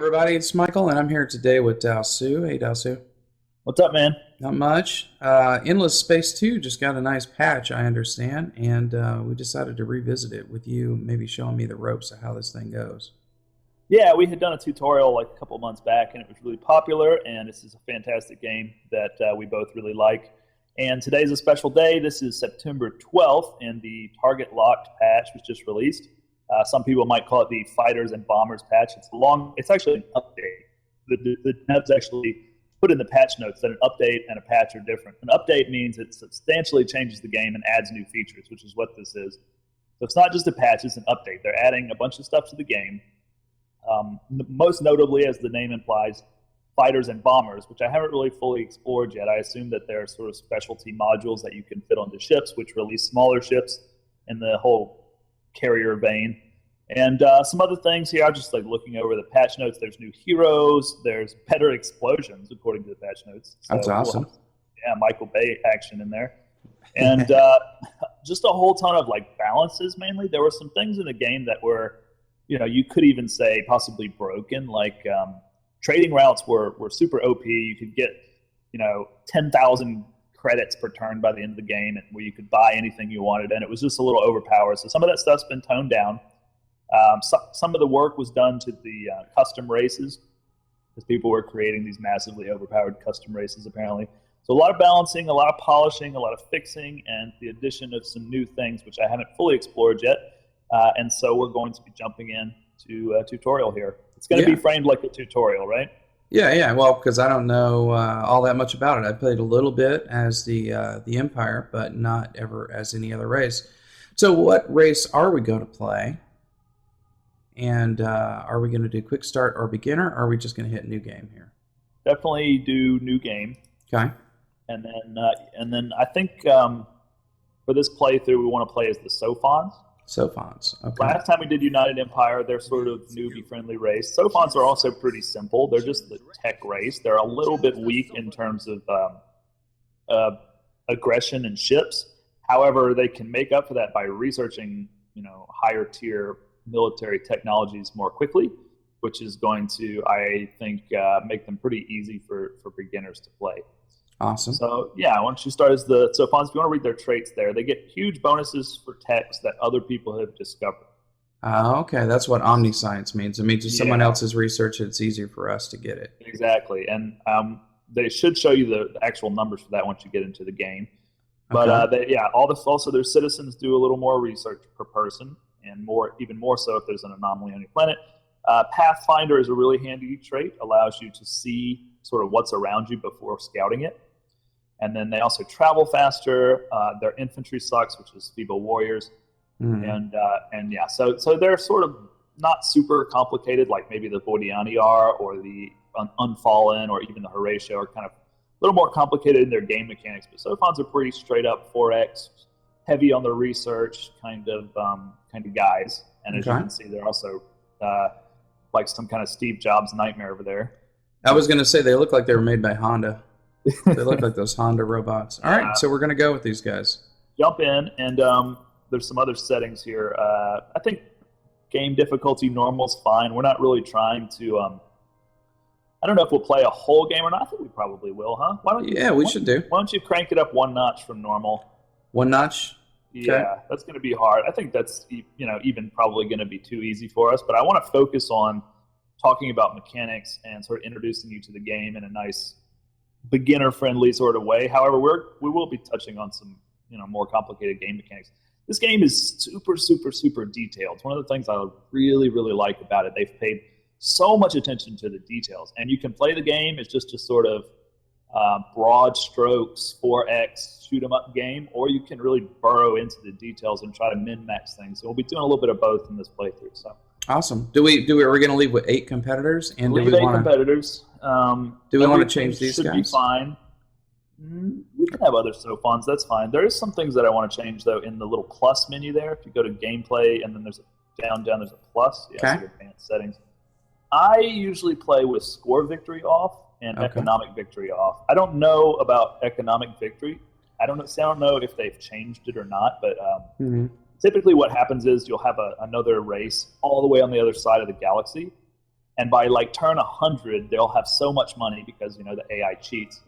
everybody, it's Michael, and I'm here today with Dao Su. Hey, Dao Su. What's up, man? Not much. Endless Space 2 just got a nice patch, I understand, and we decided to revisit it with you, maybe showing me the ropes of how this thing goes. Yeah, we had done a tutorial like a couple months back, and it was really popular. And this is a fantastic game that we both really like. And today's a special day. This is September 12th, and the Target Locked patch was just released. Some people might call it the Fighters and Bombers patch. It's actually an update. The devs actually put in the patch notes that an update and a patch are different. An update means it substantially changes the game and adds new features, which is what this is. So it's not just a patch, it's an update. They're adding a bunch of stuff to the game. Most notably, as the name implies, Fighters and Bombers, which I haven't really fully explored yet. I assume that there are sort of specialty modules that you can fit onto ships, which release smaller ships in the whole carrier vein. And some other things here, I'm just like looking over the patch notes. There's new heroes. There's better explosions, according to the patch notes. So, That's awesome. Yeah, Michael Bay action in there. And just a whole ton of like balances, mainly. There were some things in the game that were, you could even say possibly broken. Like trading routes were super OP. You could get, 10,000 credits per turn by the end of the game, and where you could buy anything you wanted, and it was just a little overpowered. So some of that stuff's been toned down. Some of the work was done to the custom races, because people were creating these massively overpowered custom races, apparently. So a lot of balancing, a lot of polishing, a lot of fixing, and the addition of some new things, which I haven't fully explored yet. And so we're going to be jumping in to a tutorial here. It's going to be framed like a tutorial, right? Yeah. Well, because I don't know all that much about it. I played a little bit as the Empire, but not ever as any other race. So what race are we going to play? And are we going to do quick start or beginner, or are we just going to hit new game here? Definitely do new game. Okay. And then I think for this playthrough, we want to play as the Sophons. Sophons. Okay. Last time we did United Empire, they're sort of newbie-friendly race. Sophons are also pretty simple. They're just the tech race. They're a little bit weak in terms of aggression and ships. However, they can make up for that by researching, higher tier military technologies more quickly, which is going to, I think, make them pretty easy for beginners to play. Awesome. So, yeah, why don't you start as the Sophons? If you want to read their traits there, they get huge bonuses for techs that other people have discovered. Okay, that's what omniscience means. It means if someone else has researched it, it's easier for us to get it. Exactly. And they should show you the actual numbers for that once you get into the game. But, also their citizens do a little more research per person, and even more so if there's an anomaly on your planet. Pathfinder is a really handy trait, allows you to see sort of what's around you before scouting it. And then they also travel faster. Their infantry sucks, which is feeble warriors. So they're sort of not super complicated, like maybe the Voidiani are, or the Unfallen, or even the Horatio are kind of a little more complicated in their game mechanics. But Sophons are pretty straight up 4X, heavy on the research kind of guys. And as you can see, they're also like some kind of Steve Jobs nightmare over there. I was going to say they look like they were made by Honda. They look like those Honda robots. All right, so we're going to go with these guys. Jump in, and there's some other settings here. I think game difficulty normal's fine. We're not really trying to. I don't know if we'll play a whole game or not. I think we probably will, huh? Why don't you? Yeah, we should do. Why don't you crank it up one notch from normal? One notch. Yeah, that's going to be hard. I think that's even probably going to be too easy for us. But I want to focus on talking about mechanics and sort of introducing you to the game in a nice beginner-friendly sort of way. However, we will be touching on some more complicated game mechanics. This game is super, super, super detailed. It's one of the things I really, really like about it. They've paid so much attention to the details, and you can play the game as just a sort of broad strokes 4X shoot 'em up game, or you can really burrow into the details and try to min-max things. So we'll be doing a little bit of both in this playthrough. So. Awesome. Are we going to leave with 8 competitors? And leave 8 competitors. Do we want to change these guys? Should be fine. We can have other Sophons. That's fine. There is some things that I want to change, though, in the little plus menu there. If you go to gameplay, and then there's a down, there's a plus. Yeah, so advanced settings. I usually play with score victory off and economic victory off. I don't know about economic victory. I don't know if they've changed it or not, but typically what happens is you'll have another race all the way on the other side of the galaxy, And by like turn 100, they'll have so much money because the AI cheats.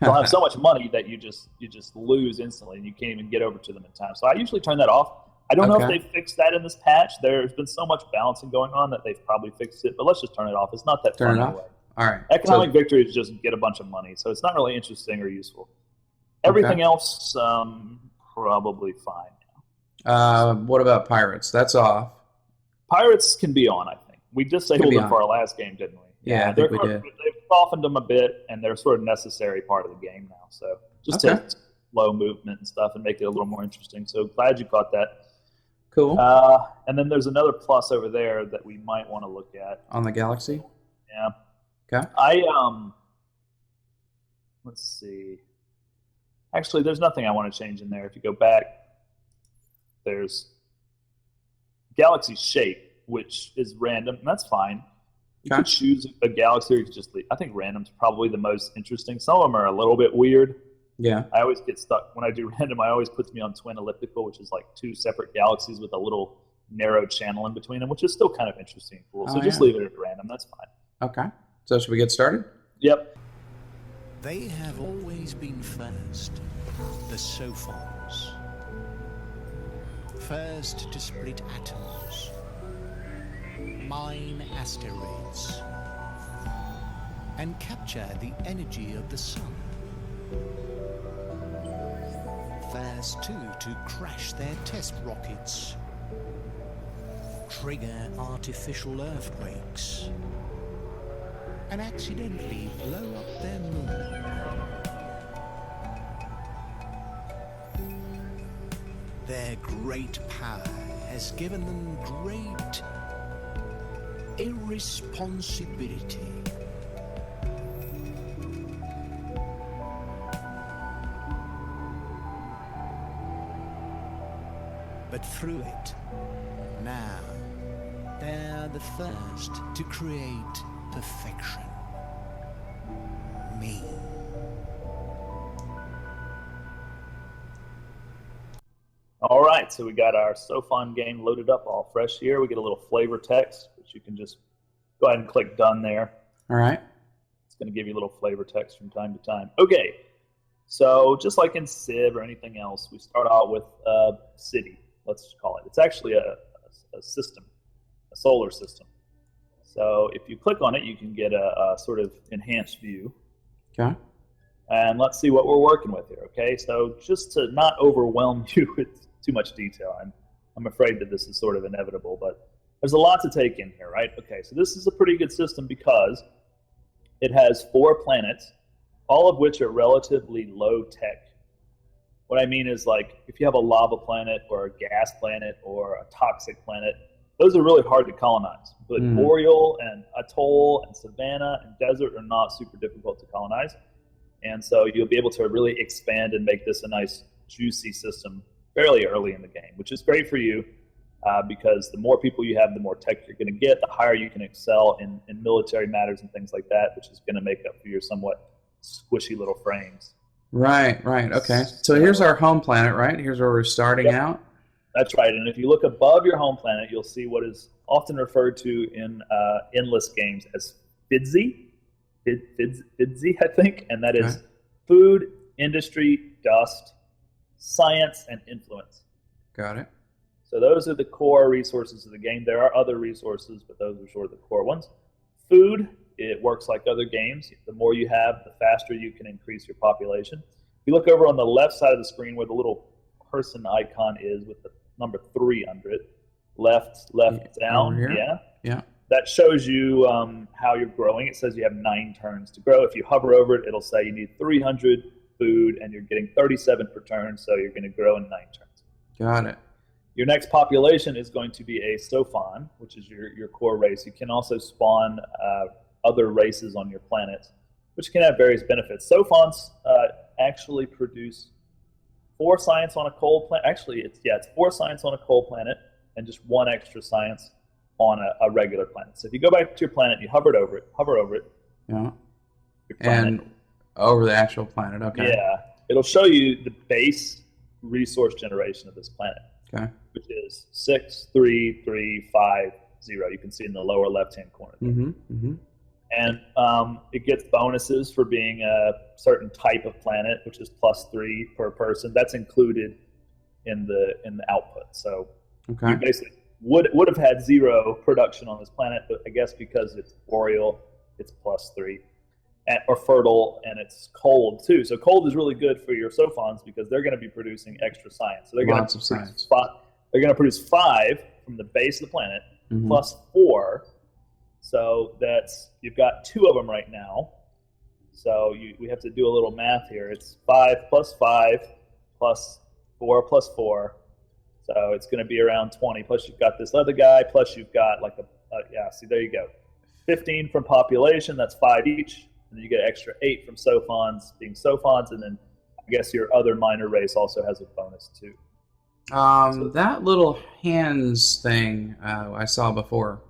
They'll have so much money that you just lose instantly, and you can't even get over to them in time. So I usually turn that off. I don't know if they fixed that in this patch. There's been so much balancing going on that they've probably fixed it. But let's just turn it off. It's not that fun anyway. All right. Economic victory is just get a bunch of money, so it's not really interesting or useful. Everything else, probably fine. What about pirates? That's off. Pirates can be on, I think. We disabled them for our last game, didn't we? Yeah, I think we did. They've softened them a bit, and they're sort of necessary part of the game now. So just to slow movement and stuff and make it a little more interesting. So glad you caught that. Cool. And then there's another plus over there that we might want to look at. On the Galaxy? Yeah. Okay. Let's see. Actually, there's nothing I want to change in there. If you go back, there's Galaxy shape, which is random, and that's fine. You could choose a galaxy or you could just leave. I think random's probably the most interesting. Some of them are a little bit weird. Yeah. I always get stuck. When I do random, I always puts me on twin elliptical, which is like two separate galaxies with a little narrow channel in between them, which is still kind of interesting and cool. So just leave it at random. That's fine. Okay. So should we get started? Yep. They have always been first, the Sophons. First to split atoms, mine asteroids, and capture the energy of the sun. First, too, to crash their test rockets, trigger artificial earthquakes, and accidentally blow up their moon. Their great power has given them great irresponsibility. But through it, now, they're the first to create perfection. Me. All right, so we got our Sophon game loaded up all fresh here. We get a little flavor text, which you can just go ahead and click done there. All right. It's going to give you a little flavor text from time to time. Okay, so just like in Civ or anything else, we start out with a city, let's call it. It's actually a system, a solar system. So if you click on it, you can get a sort of enhanced view. Okay. And let's see what we're working with here, okay? So just to not overwhelm you with too much detail, I'm afraid that this is sort of inevitable, but there's a lot to take in here, right? Okay, so this is a pretty good system because it has 4 planets, all of which are relatively low tech. What I mean is, like, if you have a lava planet or a gas planet or a toxic planet, those are really hard to colonize. But boreal and atoll and savanna and desert are not super difficult to colonize. And so you'll be able to really expand and make this a nice, juicy system fairly early in the game, which is great for you because the more people you have, the more tech you're going to get, the higher you can excel in military matters and things like that, which is going to make up for your somewhat squishy little frames. Right. Okay. So here's our home planet, right? Here's where we're starting out. That's right. And if you look above your home planet, you'll see what is often referred to in endless games as FIDSI, I think, and that is food, industry, dust, science, and influence. Got it. So those are the core resources of the game. There are other resources, but those are sort of the core ones. Food, it works like other games. The more you have, the faster you can increase your population. If you look over on the left side of the screen where the little person icon is with the number 3 under it, left down, yeah. That shows you how you're growing. It says you have 9 turns to grow. If you hover over it, it'll say you need 300 food, and you're getting 37 per turn, so you're going to grow in 9 turns. Got it. Your next population is going to be a Sophon, which is your core race. You can also spawn other races on your planet, which can have various benefits. Sophons actually produce 4 science on a cold planet. Actually, it's 4 science on a cold planet and just 1 extra science on a regular planet. So if you go back to your planet, you hover over it. Yeah. And over the actual planet, okay. Yeah. It'll show you the base resource generation of this planet. Okay. Which is 6, 3, 3, 5, 0. You can see in the lower left-hand corner. Mm-hmm. Mm-hmm. And it gets bonuses for being a certain type of planet, which is +3 per person. That's included in the output. So you basically would have had 0 production on this planet, but I guess because it's boreal, it's +3. Or fertile, and it's cold too. So cold is really good for your Sophons because they're going to be producing extra science. So they're going to produce they're going to produce 5 from the base of the planet, plus 4. So you've got 2 of them right now. So we have to do a little math here. It's 5 plus 5 plus 4 plus 4. So it's going to be around 20. Plus you've got this other guy. Plus you've got like see, there you go. 15 from population. That's 5 each. And then you get an extra 8 from Sophons being Sophons. And then I guess your other minor race also has a bonus too. That little hands thing I saw before.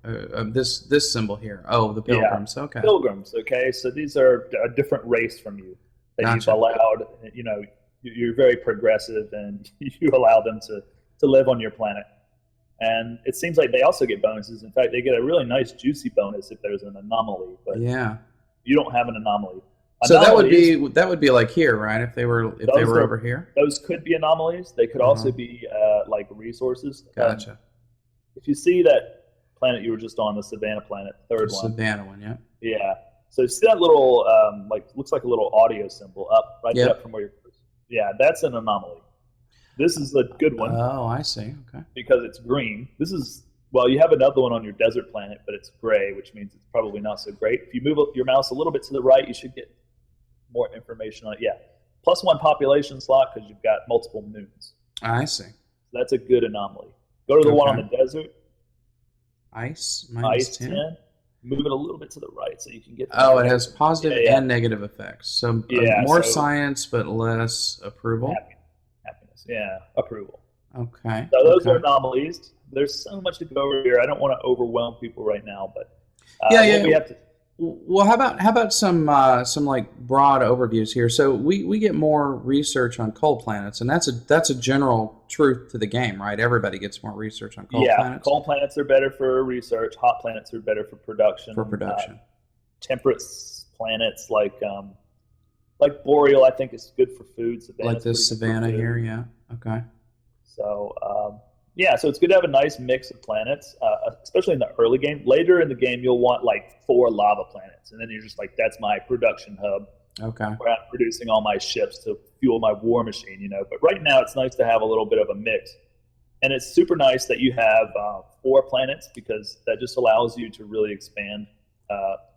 This symbol here. Oh, the pilgrims. Yeah, okay. Pilgrims. Okay, so these are a different race from you that you've allowed. You know, you're very progressive, and you allow them to live on your planet. And it seems like they also get bonuses. In fact, they get a really nice juicy bonus if there's an anomaly. But yeah, you don't have an anomaly. So that would be like here, right? If they were over here, those could be anomalies. They could also be like resources. Gotcha. If you see that planet you were just on, the Savannah planet, third one. Savannah one, yeah. Yeah. So see that little looks like a little audio symbol up up from where you're. Yeah, that's an anomaly. This is a good one. Oh, I see. Okay. Because it's green. This is you have another one on your desert planet, but it's gray, which means it's probably not so great. If you move your mouse a little bit to the right, you should get more information on it. Yeah. +1 population slot because you've got multiple moons. I see. So that's a good anomaly. Go to the one on the desert. Ice, -10. Move it a little bit to the right so you can get. It has positive and negative effects. So more science, but less approval. Happiness. Yeah, approval. Okay. So those are anomalies. There's so much to go over here. I don't want to overwhelm people right now, but we have to. Well, how about some like broad overviews here? So we get more research on cold planets, and that's a general truth to the game, right? Everybody gets more research on cold planets. Cold planets are better for research. Hot planets are better for production. Temperate planets like boreal, I think, is good for food. Like this Savannah here, yeah. Okay. So. So it's good to have a nice mix of planets, especially in the early game. Later in the game, you'll want like 4 lava planets, and then you're just like, that's my production hub. Okay. Where I'm producing all my ships to fuel my war machine, you know. But right now, it's nice to have a little bit of a mix, and it's super nice that you have 4 planets because that just allows you to really expand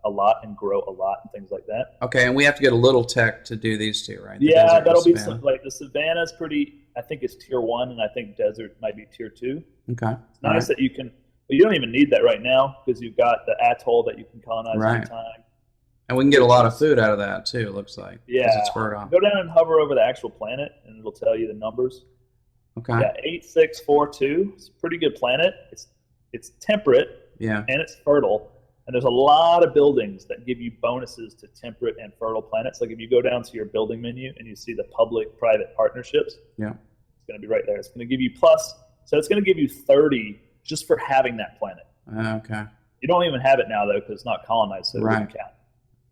a lot and grow a lot and things like that. Okay, and we have to get a little tech to do these two, right? That'll be like the Savannah's pretty. I think it's tier 1, and I think desert might be tier 2. Okay. It's nice that you can. But you don't even need that right now because you've got the atoll that you can colonize anytime. And we can get a lot of food out of that too. It looks like. Yeah. It's fertile. Go down and hover over the actual planet, and it'll tell you the numbers. Okay. Yeah, 8642. It's a pretty good planet. It's temperate. Yeah. And it's fertile. And there's a lot of buildings that give you bonuses to temperate and fertile planets. Like if you go down to your building menu and you see the public-private partnerships, it's going to be right there. It's going to give you so it's going to give you 30 just for having that planet. Okay. You don't even have it now, though, because it's not colonized, so it doesn't count.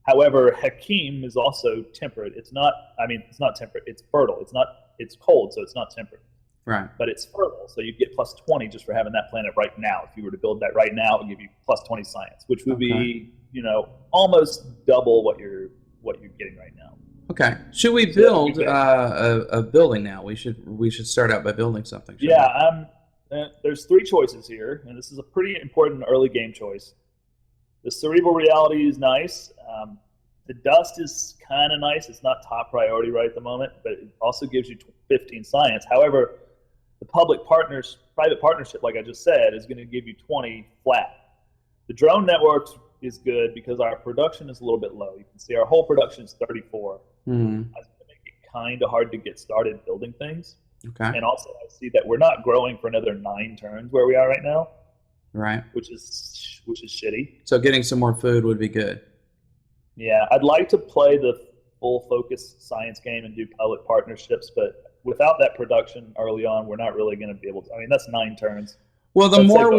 However, Hakim is also temperate. It's not temperate. It's fertile. It's cold, so it's not temperate. Right. But it's fertile, so you get +20 just for having that planet right now. If you were to build that right now, it would give you +20 science, which would be, almost double what you're getting right now. Okay. Should we build a building now? We should start out by building something. There's 3 choices here, and this is a pretty important early game choice. The cerebral reality is nice. The dust is kind of nice. It's not top priority right at the moment, but it also gives you 15 science. However, the private partnership, like I just said, is going to give you 20 flat. The drone networks is good because our production is a little bit low. You can see our whole production is 34. That's going to make it kind of hard to get started building things. Okay. And also, I see that we're not growing for another 9 turns where we are right now. Right. Which is shitty. So getting some more food would be good. Yeah, I'd like to play the full focus science game and do public partnerships, but without that production early on, we're not really going to be able to. I mean, that's 9 turns. Well, the more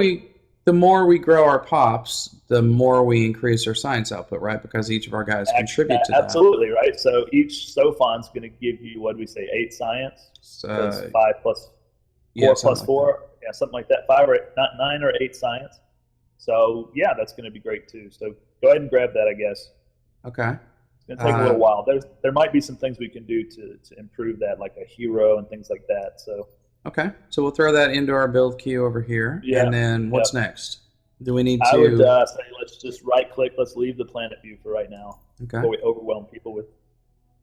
the more we grow our pops, the more we increase our science output, right? Because each of our guys contribute to that. Absolutely, right? So each Sophon's going to give you, what do we say, 8 science? So it's 5 plus 4 plus 4. Yeah, something like that. 5 or 8, not 9 or 8 science. So, yeah, that's going to be great, too. So go ahead and grab that, I guess. Okay. It's going to take a little while. There might be some things we can do to improve that, like a hero and things like that. So. Okay, so we'll throw that into our build queue over here. Yeah. And then what's next? Do we need to... I would say let's just right-click. Let's leave the planet view for right now before we overwhelm people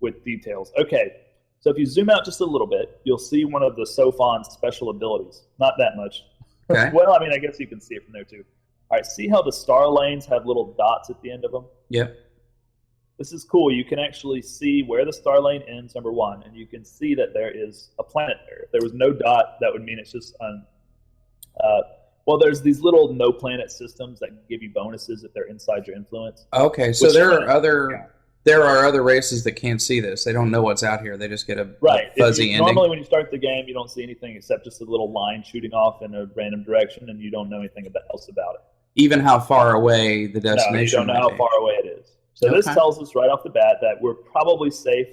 with details. Okay, so if you zoom out just a little bit, you'll see one of the Sophon's special abilities. Not that much. Okay. Well, I mean, I guess you can see it from there too. All right, see how the star lanes have little dots at the end of them? Yep. This is cool. You can actually see where the star lane ends, number 1, and you can see that there is a planet there. If there was no dot, that would mean it's just on... well, there's these little no planet systems that give you bonuses if they're inside your influence. Okay, so there are other races that can't see this. They don't know what's out here. They just get a fuzzy ending. Normally, when you start the game, you don't see anything except just a little line shooting off in a random direction, and you don't know anything else about it. Even how far away the destination. No, you don't know how far away it is. So this tells us right off the bat that we're probably safe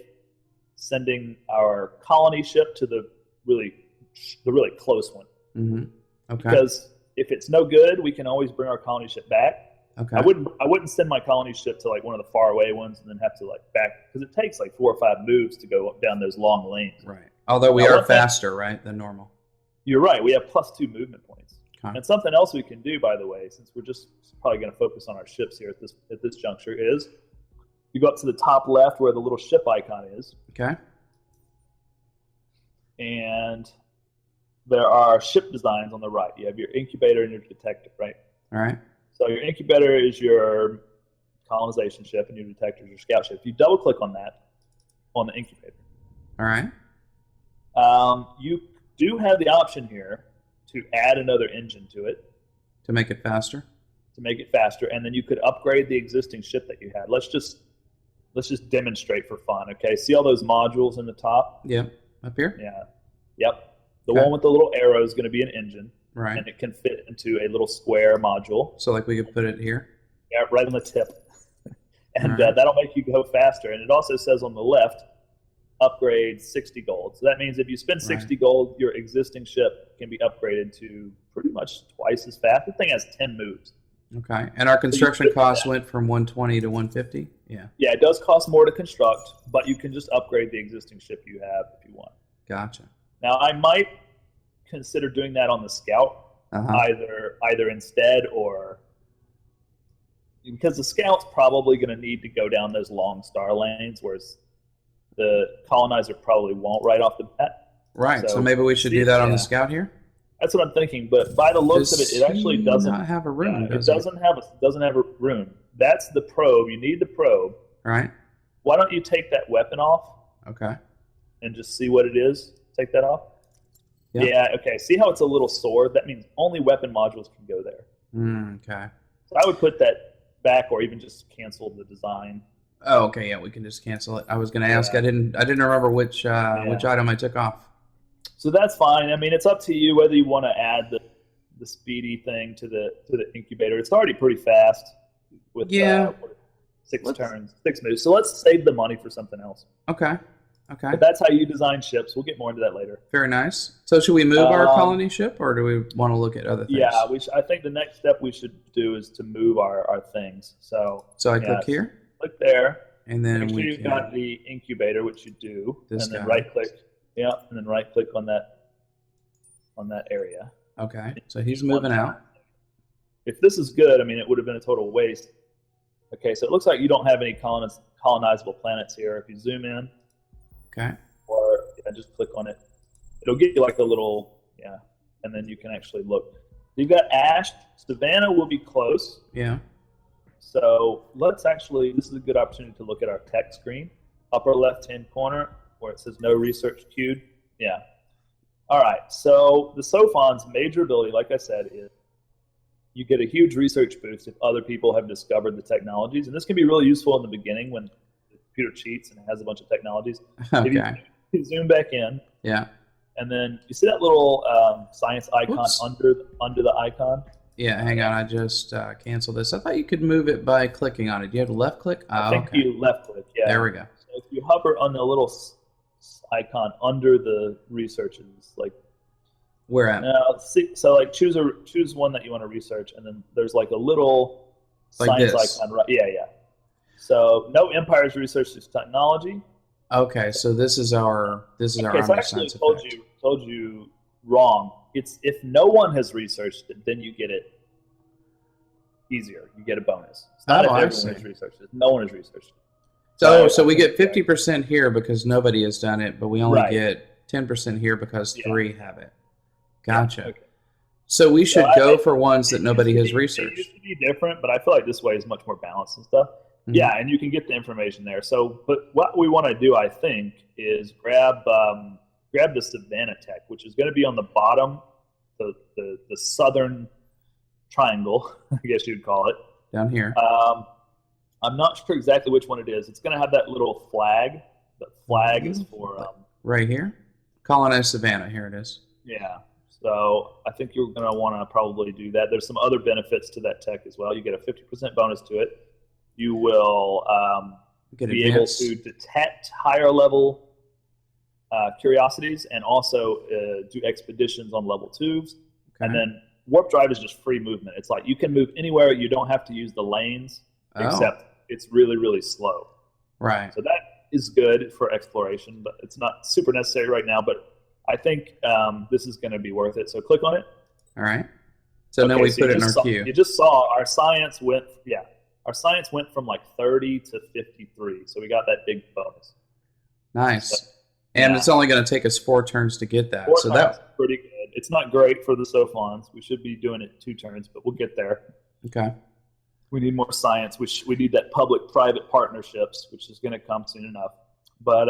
sending our colony ship to the really close one. Mm-hmm. Okay. Because if it's no good, we can always bring our colony ship back. Okay. I wouldn't send my colony ship to like one of the far away ones and then have to like back, because it takes like 4 or 5 moves to go down those long lanes. Right. Although we are faster, right, than normal. You're right. We have +2 movement points. Okay. And something else we can do, by the way, since we're just probably going to focus on our ships here at this juncture, is you go up to the top left where the little ship icon is. Okay. And there are ship designs on the right. You have your incubator and your detector, right? All right. So your incubator is your colonization ship, and your detector is your scout ship. If you double-click on that, on the incubator. All right. You do have the option here to add another engine to it. To make it faster? To make it faster, and then you could upgrade the existing ship that you had. Let's just demonstrate for fun, okay? See all those modules in the top? Yep. Up here? Yeah. Yep. The one with the little arrow is going to be an engine. Right. And it can fit into a little square module. So like we could put it here? Yeah, right on the tip. And that'll make you go faster. And it also says on the left, upgrade 60 gold. So that means if you spend 60 gold, your existing ship can be upgraded to pretty much twice as fast. The thing has 10 moves. Okay. And our construction costs went from 120 to 150? Yeah. Yeah, it does cost more to construct, but you can just upgrade the existing ship you have if you want. Gotcha. Now, I might consider doing that on the scout, either instead, or because the scout's probably going to need to go down those long star lanes, whereas the colonizer probably won't right off the bat. Right. So maybe we should do that on the scout here. That's what I'm thinking. But by the looks of it, it actually doesn't have a rune. It doesn't have a rune. That's the probe. You need the probe. Right. Why don't you take that weapon off? Okay. And just see what it is. Take that off. Yep. Yeah, okay. See how it's a little sword? That means only weapon modules can go there. Okay. So I would put that back, or even just cancel the design. Oh, okay. Yeah, we can just cancel it. I was going to ask. I didn't remember which item I took off. So that's fine. I mean, it's up to you whether you want to add the speedy thing to the incubator. It's already pretty fast with 6 turns, 6 moves. So let's save the money for something else. Okay. But that's how you design ships. We'll get more into that later. Very nice. So should we move our colony ship, or do we want to look at other things? Yeah, I think the next step we should do is to move our things. So I click here? Click there. And then make sure you've got the incubator, which you do. And then right-click. Yeah, and then right-click on that area. Okay, so he's moving out. If this is good, I mean, it would have been a total waste. Okay, so it looks like you don't have any colonizable planets here. If you zoom in, okay, or just click on it, it'll give you like a little, and then you can actually look. You've got Ash. Savannah will be close. Yeah. So this is a good opportunity to look at our tech screen, upper left-hand corner, where it says no research queued. Yeah. All right. So the Sophon's major ability, like I said, is you get a huge research boost if other people have discovered the technologies. And this can be really useful in the beginning when the computer cheats and it has a bunch of technologies. Okay. If you zoom back in. Yeah. And then you see that little science icon under the icon? Yeah, hang on. I just canceled this. I thought you could move it by clicking on it. Do you have to left click? I Oh, think okay. you left click, yeah. There we go. So if you hover on the little icon under the researches, like Where at? so like choose one that you want to research, and then there's like a little Like science this. icon, right? Yeah. So no empires research this technology. Okay, so this is our So I omniscience actually effect. told you wrong. It's if no one has researched it, then you get it easier. You get a bonus. It's not if I everyone see. has researched it. No one has researched it. So we get 50% here because nobody has done it, but we only Right. get 10% here because Yeah. 3 have it. Gotcha. Okay. So we should So go for ones that nobody has It researched. used to be different, but I feel like this way is much more balanced and stuff. Mhm. Yeah, and you can get the information there. So, but what we want to do, I think, is grab the Savannah Tech, which is going to be on the bottom, the southern triangle, I guess you'd call it. Down here. I'm not sure exactly which one it is. It's going to have that little flag. The flag is for Right here. Colonize Savannah. Here it is. yeah. So I think you're going to want to probably do that. There's some other benefits to that tech as well. You get a 50% bonus to it. You will Get be advanced. able to detect higher level curiosities and also do expeditions on level 2s. Okay. And then warp drive is just free movement. It's like you can move anywhere. You don't have to use the lanes, except it's really, really slow. Right. So that is good for exploration, but it's not super necessary right now. But I think this is going to be worth it. So click on it. All right. So now we put it in our queue. You just saw our science went, our science went from like 30 to 53. So we got that big bonus. Nice. So, and it's only going to take us 4 turns to get that. So that's pretty good. It's not great for the Sophons. We should be doing it 2 turns, but we'll get there. Okay. We need more science. We need that public-private partnerships, which is going to come soon enough. But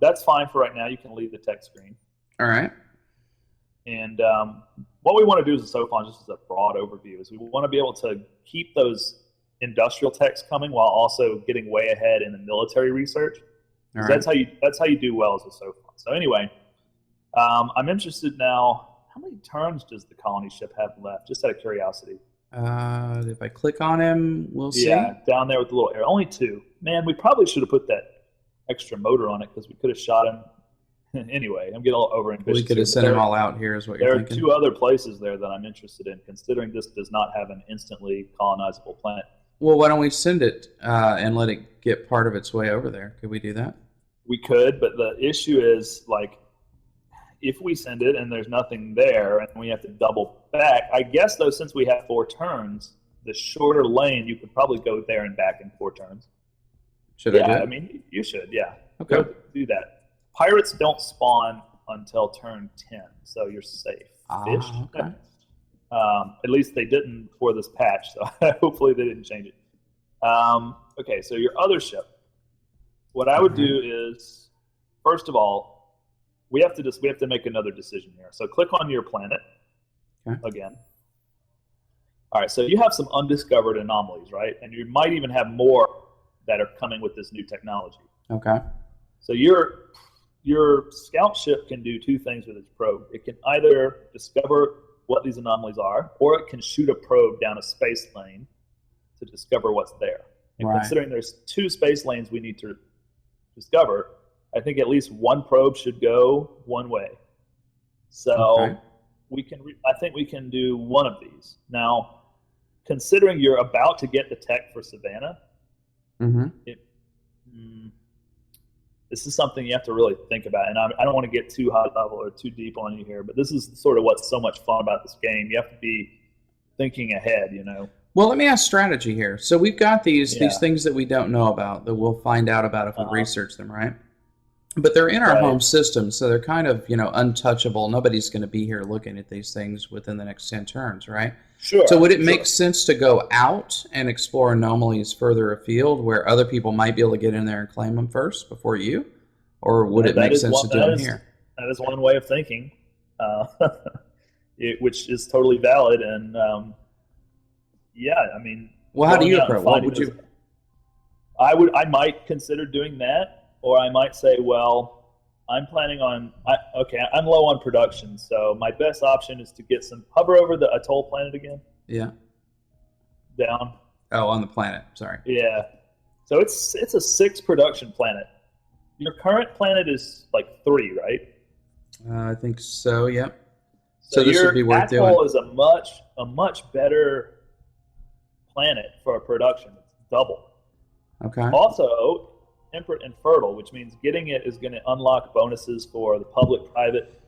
that's fine for right now. You can leave the tech screen. All right. And what we want to do as a Sophon, just as a broad overview, is we want to be able to keep those industrial techs coming while also getting way ahead in the military research. All right. That's how you do well as a Sophon. So anyway, I'm interested now. How many turns does the colony ship have left? Just out of curiosity. If I click on him, we'll see. Yeah, down there with the little arrow. Only 2. Man, we probably should have put that extra motor on it because we could have shot him. Anyway, I'm getting a little over ambitious. We could have sent him all out here, is what you're thinking. There are 2 other places there that I'm interested in, considering this does not have an instantly colonizable planet. Well, why don't we send it and let it get part of its way over there? Could we do that? We could, but the issue is, like, if we send it and there's nothing there and we have to double back, I guess, though, since we have 4 turns, the shorter lane, you could probably go there and back in 4 turns. Should I do it? I mean, you should, yeah. Okay. Go do that. Pirates don't spawn until turn 10, so you're safe. Okay. At least they didn't for this patch, so hopefully they didn't change it. Okay, so your other ship. What I would do is, first of all, we have to make another decision here. So click on your planet again. All right, so you have some undiscovered anomalies, right? And you might even have more that are coming with this new technology. Okay. So your scout ship can do 2 things with its probe. It can either discover what these anomalies are, or it can shoot a probe down a space lane to discover what's there. And considering there's 2 space lanes we need to discover, I think at least 1 probe should go one way. So I think we can do one of these. Now, considering you're about to get the tech for Savannah, this is something you have to really think about. And I don't want to get too high level or too deep on you here, but this is sort of what's so much fun about this game. You have to be thinking ahead, you know. Well, let me ask strategy here. So we've got these things that we don't know about that we'll find out about if we research them, right? But they're in our home system, so they're kind of, untouchable. Nobody's going to be here looking at these things within the next 10 turns, right? Sure. So would it make sense to go out and explore anomalies further afield where other people might be able to get in there and claim them first before you? Or would it make sense to do them here? That is one way of thinking, which is totally valid. And I mean, well, how do you approach? What would you? I might consider doing that, or I might say, well, I'm planning on. I'm low on production, so my best option is to get some hover over the atoll planet again. Yeah. down. Oh, on the planet. Sorry. Yeah. So it's a 6 production planet. Your current planet is like 3, right? I think so. Yep. So this would your be worth atoll doing. is a much better planet for production. It's double. Okay. Also, temperate and fertile, which means getting it is going to unlock bonuses for the public-private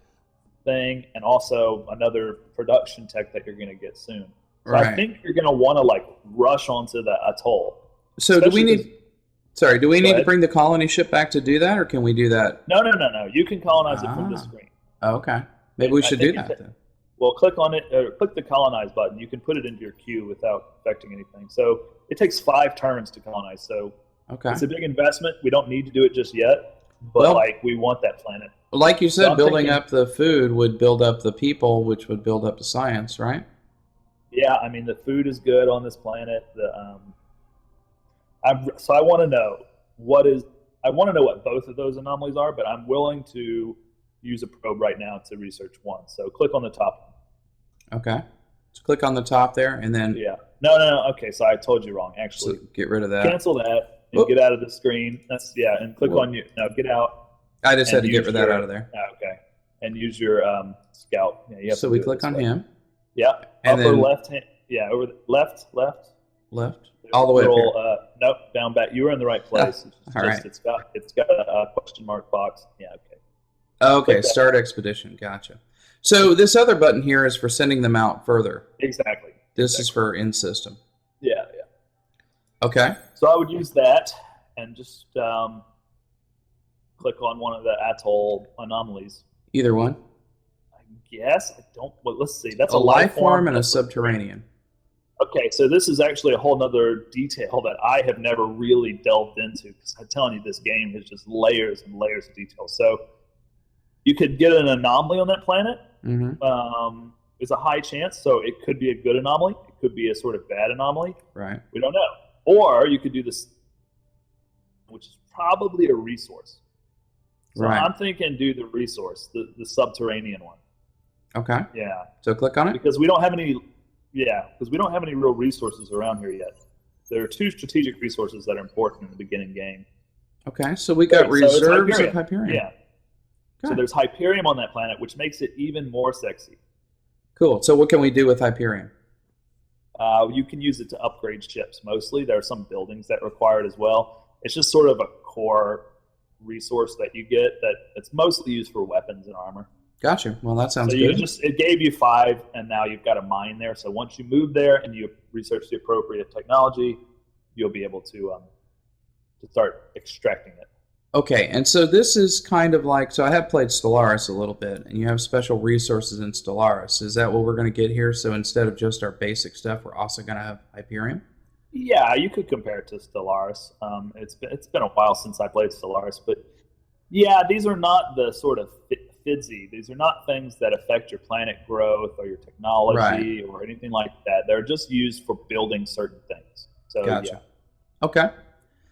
thing, and also another production tech that you're going to get soon. So Right. I think you're going to want to like rush onto the atoll. So do we Especially need? Sorry, do we need to ahead. bring the colony ship back to do that, or can we do that? No. You can colonize it from the Ah. screen. Oh, okay. Maybe we I should do think that then. Well, click on it, or click the colonize button. You can put it into your queue without affecting anything. So it takes 5 turns to colonize. So Okay. it's a big investment. We don't need to do it just yet, but Well- like we want that planet. Like you said, I'm building thinking- up the food would build up the people, which would build up the science, right? Yeah, I mean the food is good on this planet. So I want to know what both of those anomalies are, but I'm willing to use a probe right now to research one. So click on the top. Okay. So click on the top there, and then Yeah. No. Okay, so I told you wrong. Actually, get rid of that. cancel that and Whoop. get out of the screen. And click Whoop. on you. No, get out. I just had and to get use rid of that your- out of there. Okay, and use your scout. Yeah, you have So to we do it click this on way. him, Yeah, and upper then- left hand. Yeah, over the left. left, all the way up here. Nope, down back. You were in the right place. all right. It's got a question mark box. Yeah, okay. Okay, Click that. start expedition. Gotcha. So this other button here is for sending them out further. Exactly. This is for in system. Yeah. Okay. So I would use that and just click on one of the atoll anomalies. Either one. I guess I don't. Well, let's see. That's A life form and a subterranean. Okay, so this is actually a whole nother detail that I have never really delved into, because I'm telling you, this game has just layers and layers of detail. So you could get an anomaly on that planet. Mm-hmm. It's a high chance, so it could be a good anomaly. It could be a sort of bad anomaly. Right. We don't know. Or you could do this, which is probably a resource. So Right. I'm thinking do the resource, the subterranean one. Okay. Yeah, So click on it. because we don't have any. Yeah, because we don't have any real resources around here yet. There are 2 strategic resources that are important in the beginning game. Okay. So we got So it's reserves of Hyperion. Hyperion. Yeah. So Good. there's Hyperion on that planet, which makes it even more sexy. Cool. So what can we do with Hyperion? You can use it to upgrade ships mostly. There are some buildings that require it as well. It's just sort of a core resource that you get that it's mostly used for weapons and armor. Gotcha. Well, that sounds So good. it gave you 5, and now you've got a mine there. So once you move there and you research the appropriate technology, you'll be able to start extracting it. Okay, and so this is kind of like, so I have played Stellaris a little bit, and you have special resources in Stellaris. Is that what we're going to get here? So instead of just our basic stuff, we're also going to have Hyperion? Yeah, you could compare it to Stellaris. It's been a while since I played Stellaris, but yeah, these are not the sort of fidsy. These are not things that affect your planet growth or your technology or anything like that. They're just used for building certain things. So Gotcha. yeah. Okay.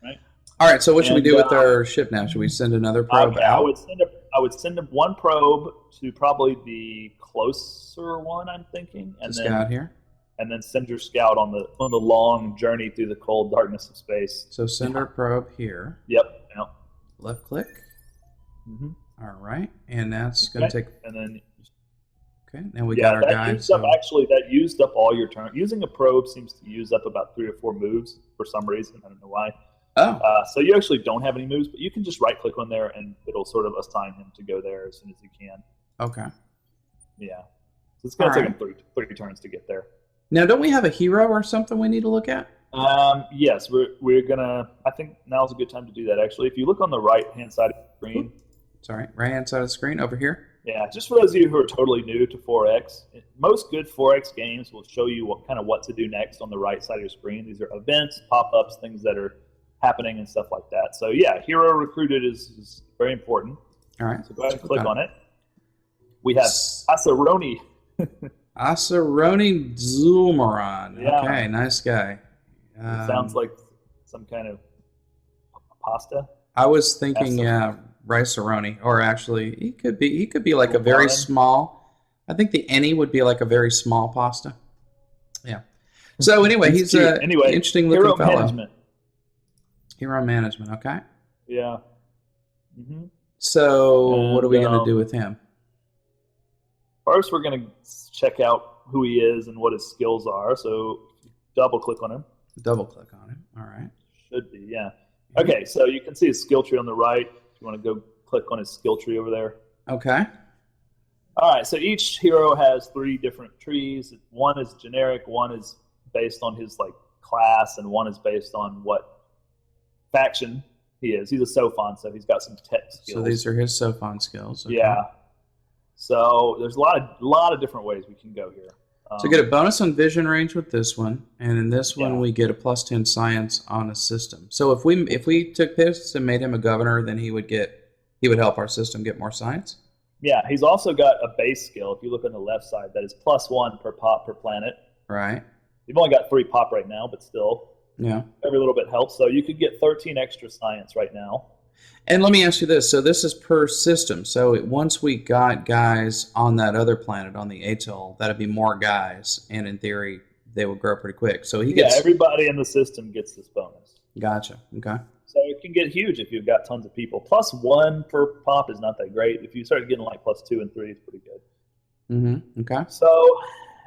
Right. All right, so what should we And, do with our ship now? Should we send another probe I out? would send one probe to probably the closer one, I'm thinking, The scout here. and then send your scout on the long journey through the cold darkness of space. So send our probe here. Yep. Yeah. Left click. Mm-hmm. All right, and that's going to take. And then Okay, now we got our guys. That used up all your turn. Using a probe seems to use up about 3 or 4 moves for some reason. I don't know why. Oh, So you actually don't have any moves, but you can just right click on there and it'll sort of assign him to go there as soon as he can. okay. Yeah. So it's going to All take him 3 turns to get there. Now, don't we have a hero or something we need to look at? Yes, we're gonna. I think now's a good time to do that. Actually, if you look on the right hand side of the screen, Sorry, right-hand side of the screen, over here. yeah, just for those of you who are totally new to 4X, most good 4X games will show you what to do next on the right side of your screen. These are events, pop-ups, things that are happening, and stuff like that. So yeah, hero recruited is very important. All right. So go ahead and click on it. We have Asaroni. Aceroni Zulmaron. Yeah. Okay, nice guy. It sounds like some kind of pasta. I was thinking rice-a-roni, or actually, he could be like a very Zulmaron? small. I think the any would be like a very small pasta. Yeah. So anyway, he's cute. a interesting looking hero fellow. management. Hero management. Okay. Yeah. Mm-hmm. So what are we going to do with him? First, we're going to check out who he is and what his skills are. So double click on him. Double click on him. All right. Should be, yeah. Okay, so you can see his skill tree on the right. If you want to go click on his skill tree over there. Okay. All right, so each hero has 3 different trees. One is generic, one is based on his class, and one is based on what faction he is. He's a Sophon, so he's got some tech skills. So these are his Sophon skills. Okay. Yeah. So there's a lot of different ways we can go here. So get a bonus on vision range with this one, and in this one we get a +10 science on a system. So if we took this and made him a governor, then he would help our system get more science. Yeah, he's also got a base skill. If you look on the left side, that is +1 per pop per planet. Right. You've only got 3 pop right now, but still, yeah, every little bit helps. So you could get 13 extra science right now. And let me ask you this. So this is per system. So once we got guys on that other planet, on the atoll, that'd be more guys. And in theory, they would grow pretty quick. So he gets... Yeah, everybody in the system gets this bonus. Gotcha. Okay. So it can get huge if you've got tons of people. +1 per pop is not that great. If you start getting +2 and 3, it's pretty good. Mm-hmm. Okay. So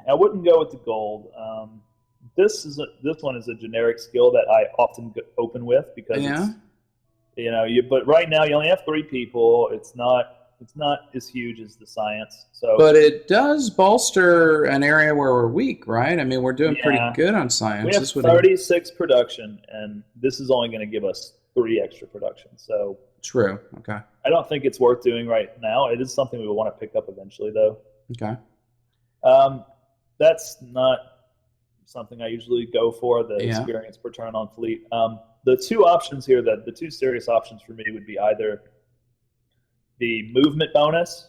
I wouldn't go with the gold. This one is a generic skill that I often open with because but right now you only have 3 people. It's not as huge as the science. So, but it does bolster an area where we're weak, right? I mean, we're doing pretty good on science. We have 36 production, and this is only going to give us 3 extra production. So true. Okay. I don't think it's worth doing right now. It is something we will want to pick up eventually, though. Okay. That's not something I usually go for. The experience per turn on fleet. The 2 options here, the 2 serious options for me would be either the movement bonus,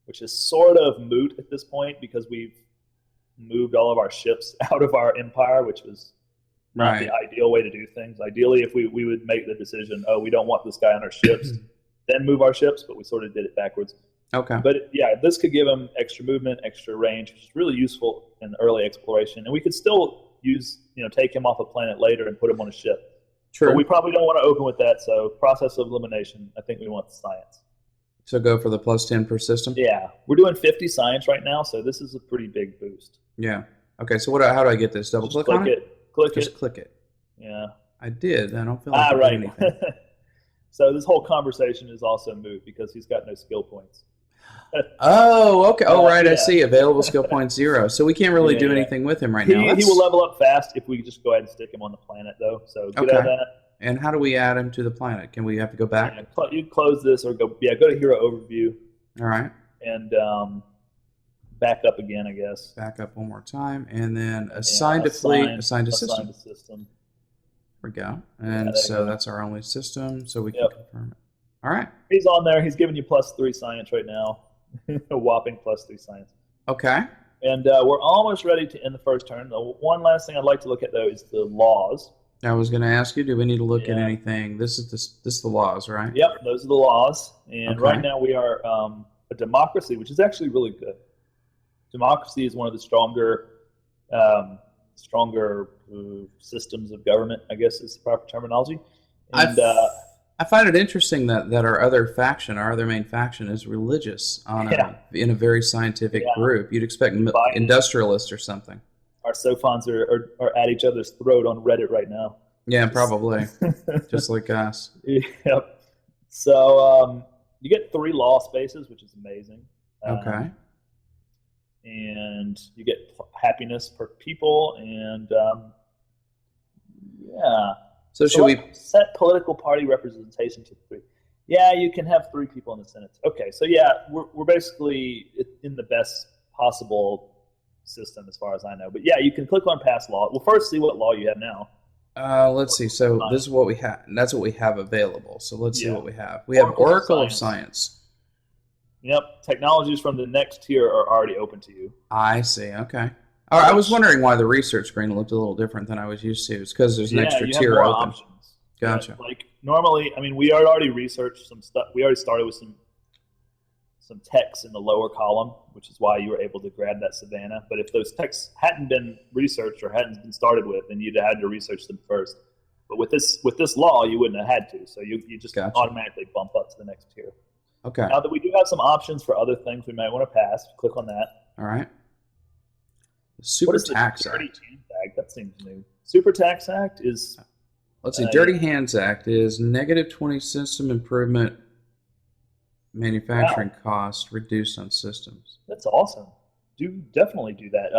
which is sort of moot at this point because we've moved all of our ships out of our empire, which was not the ideal way to do things. Ideally, if we would make the decision, we don't want this guy on our ships, then move our ships, but we sort of did it backwards. Okay. But this could give him extra movement, extra range, which is really useful in early exploration. And we could still take him off a planet later and put him on a ship. True. But we probably don't want to open with that, so process of elimination, I think we want the science. So go for the +10 per system? Yeah. We're doing 50 science right now, so this is a pretty big boost. Yeah. Okay, so how do I get this? Double click on it? Just click it. Yeah. I did. I don't feel like I did anything. So this whole conversation is also moot because he's got no skill points. Oh, okay. Oh, right. I see. Available skill point 0. So we can't really do anything with him right now. He will level up fast if we just go ahead and stick him on the planet, though. So get out of that. And how do we add him to the planet? Can we have to go back? Yeah, you close this or go to Hero Overview. All right. And back up again, I guess. Back up one more time. And then assign to fleet, assign to system. There we go. And so that's our only system, so we can confirm it. All right. He's on there. He's giving you +3 science right now. A whopping +3 science. Okay. And we're almost ready to end the first turn. The one last thing I'd like to look at, though, is the laws. I was going to ask you, do we need to look at anything? This is the laws, right? Yep, those are the laws. And right now we are a democracy, which is actually really good. Democracy is one of the stronger systems of government, I guess is the proper terminology. And I find it interesting that our other main faction is religious in a very scientific group. You'd expect industrialists or something. Our Sophons are at each other's throat on Reddit right now. Yeah, probably. Just like us. Yep. So you get 3 law spaces, which is amazing. Okay. And you get happiness per people, and So should we set political party representation to 3? Yeah, you can have 3 people in the Senate. Okay, so we're basically in the best possible system as far as I know. But you can click on pass law. We'll first see what law you have now. Let's see. So this is what we have. That's what we have available. So let's see what we have. We have Oracle of Science. Yep. Technologies from the next tier are already open to you. I see. Okay. I was wondering why the research screen looked a little different than I was used to. It's because there's an extra tier open. Options. Gotcha. Like normally, we already researched some stuff. We already started with some some techs in the lower column, which is why you were able to grab that Savannah. But if those techs hadn't been researched or hadn't been started with, then you'd have had to research them first. But with this law, you wouldn't have had to. So you just automatically bump up to the next tier. Okay. Now that we do have some options for other things we might want to pass, click on that. All right. The Super Tax Act. Dirty Hands Act? That seems new. Super Tax Act is... Let's see. Dirty Hands Act is -20 system improvement manufacturing cost reduced on systems. That's awesome. Definitely do that.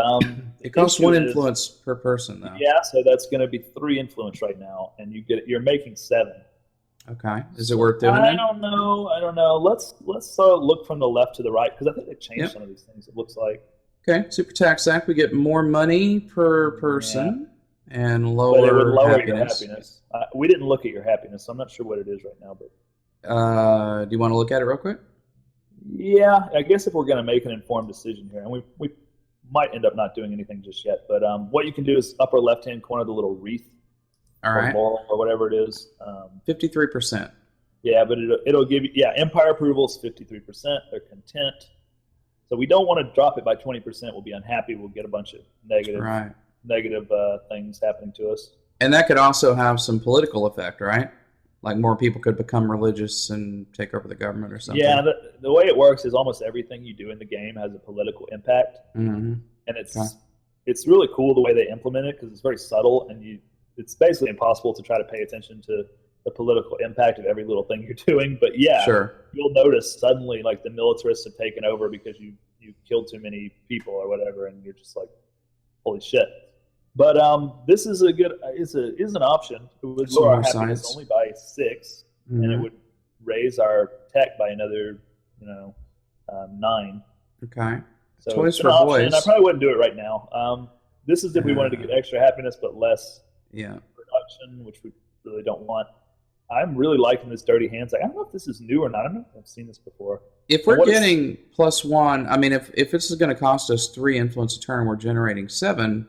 It costs 1 influence per person, though. Yeah, so that's going to be 3 influence right now, and you're making 7. Okay. Is it worth doing I don't know. Let's look from the left to the right, because I think they changed some of these things, it looks like. Okay. Super Tax Act, we get more money per person and lower, but it would lower happiness. your happiness. We didn't look at your happiness, so I'm not sure what it is right now. But do you want to look at it real quick? Yeah, I guess if we're going to make an informed decision here, and we might end up not doing anything just yet, but what you can do is upper left-hand corner, the little wreath, or laurel, or whatever it is. 53%. Yeah, but it'll give you, Empire approval is 53%. They're content. So we don't want to drop it by 20%. We'll be unhappy. We'll get a bunch of negative things happening to us. And that could also have some political effect, right? Like more people could become religious and take over the government or something. Yeah, the way it works is almost everything you do in the game has a political impact. Mm-hmm. And it's really cool the way they implement it, because it's very subtle, and it's basically impossible to try to pay attention to the political impact of every little thing you're doing. But you'll notice suddenly like the militarists have taken over because you killed too many people or whatever, and you're just like, holy shit. But this is is an option. It would lower our happiness only by 6, and it would raise our tech by another 9. Okay. So choice for boys. I probably wouldn't do it right now. This is if we wanted to get extra happiness but less production, which we really don't want. I'm really liking this Dirty Hands. I don't know if this is new or not. I don't know if I've seen this before. If we're getting +1, I mean, if this is going to cost us 3 influence a turn, we're generating 7.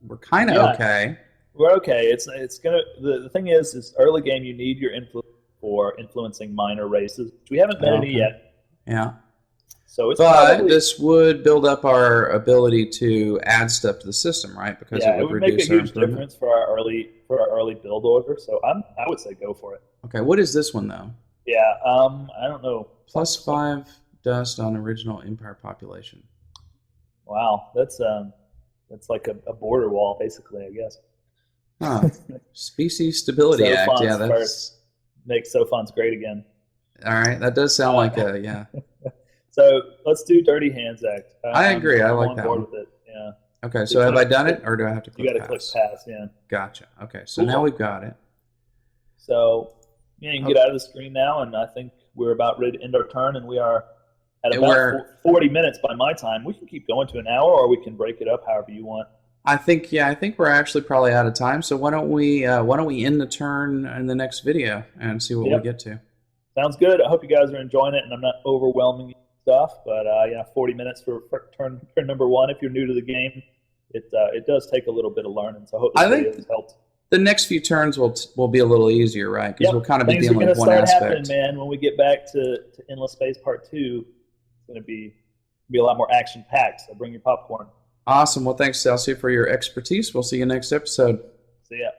We're kind of okay. We're okay. It's gonna. The thing is early game. You need your influence for influencing minor races. We haven't met any yet. Yeah. So it's this would build up our ability to add stuff to the system, right? Because it would make a huge difference for our early build order. So I would say go for it. Okay. What is this one though? Yeah. I don't know. +5 dust on original Empire population. Wow. That's like a border wall, basically, I guess. Huh. Species Stability Act. Yeah, that's make Sophons great again. All right, that does sound like So let's do Dirty Hands Act. I agree. I like on that board one. with it. Yeah. Okay, so have I done it, or do I have to click pass? You got to click pass. Yeah. Gotcha. Okay, so now we've got it. So you can get out of the screen now, and I think we're about ready to end our turn, and we are at about 40 minutes by my time. We can keep going to an hour, or we can break it up however you want. I think we're actually probably out of time. So why don't we end the turn in the next video and see what we get to. Sounds good. I hope you guys are enjoying it, and I'm not overwhelming you with stuff. But 40 minutes for turn number 1. If you're new to the game, it does take a little bit of learning. So I hope this video has helped. The next few turns will be a little easier, right? Because we'll kind of be Things dealing with one aspect. Happening, man. When we get back to Endless Space Part 2, it's going to be a lot more action packed. So bring your popcorn. Awesome. Well, thanks, Celsia, for your expertise. We'll see you next episode. See ya.